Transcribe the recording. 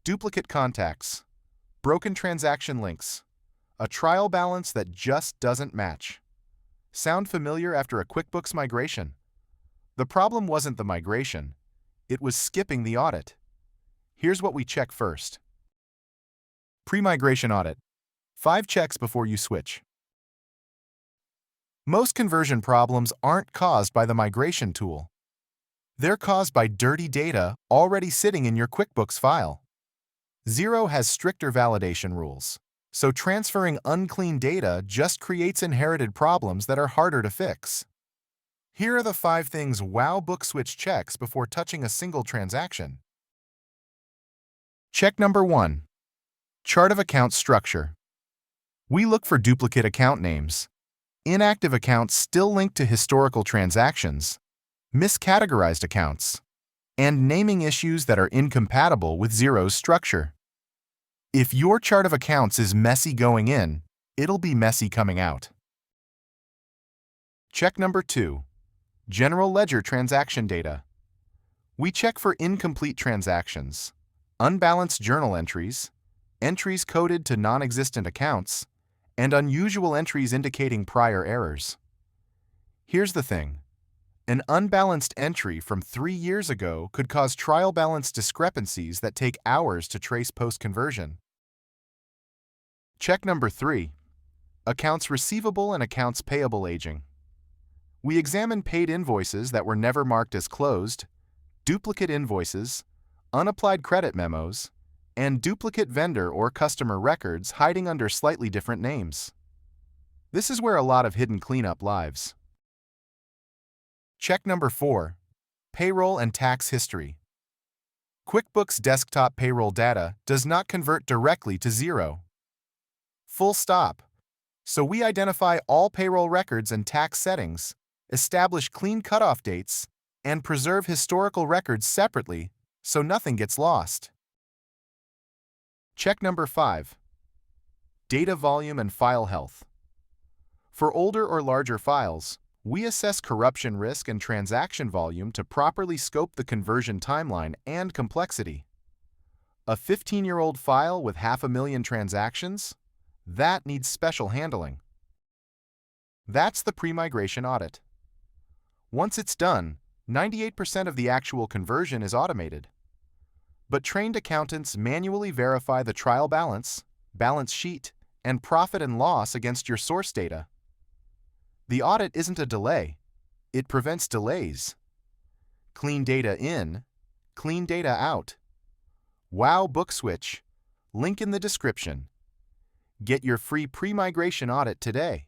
duplicate contacts, broken transaction links, a trial balance that just doesn't match. Sound familiar after a QuickBooks migration? The problem wasn't the migration, it was skipping the audit. Here's what we check first. Pre-migration audit. 5 checks before you switch. Most conversion problems aren't caused by the migration tool. They're caused by dirty data already sitting in your QuickBooks file. Xero has stricter validation rules, so transferring unclean data just creates inherited problems that are harder to fix. Here are the 5 things WOW BookSwitch checks before touching a single transaction. Check number 1. Chart of account structure. We look for duplicate account names, inactive accounts still linked to historical transactions, miscategorized accounts, and naming issues that are incompatible with Xero's structure. If your chart of accounts is messy going in, it'll be messy coming out. Check number 2. General ledger transaction data. We check for incomplete transactions, unbalanced journal entries, entries coded to non-existent accounts, and unusual entries indicating prior errors. Here's the thing. An unbalanced entry from 3 years ago could cause trial balance discrepancies that take hours to trace post-conversion. Check number 3. Accounts receivable and accounts payable aging. We examine paid invoices that were never marked as closed, duplicate invoices, unapplied credit memos, and duplicate vendor or customer records hiding under slightly different names. This is where a lot of hidden cleanup lives. Check number 4. Payroll and tax history. QuickBooks desktop payroll data does not convert directly to Xero. Full stop. So we identify all payroll records and tax settings, establish clean cutoff dates, and preserve historical records separately so nothing gets lost. Check number 5. Data volume and file health. For older or larger files, we assess corruption risk and transaction volume to properly scope the conversion timeline and complexity. A 15-year-old file with 500,000 transactions? That needs special handling. That's the pre-migration audit. Once it's done, 98% of the actual conversion is automated. But trained accountants manually verify the trial balance, balance sheet, and profit and loss against your source data. The audit isn't a delay. It prevents delays. Clean data in, clean data out. WOW BookSwitch. Link in the description. Get your free pre-migration audit today.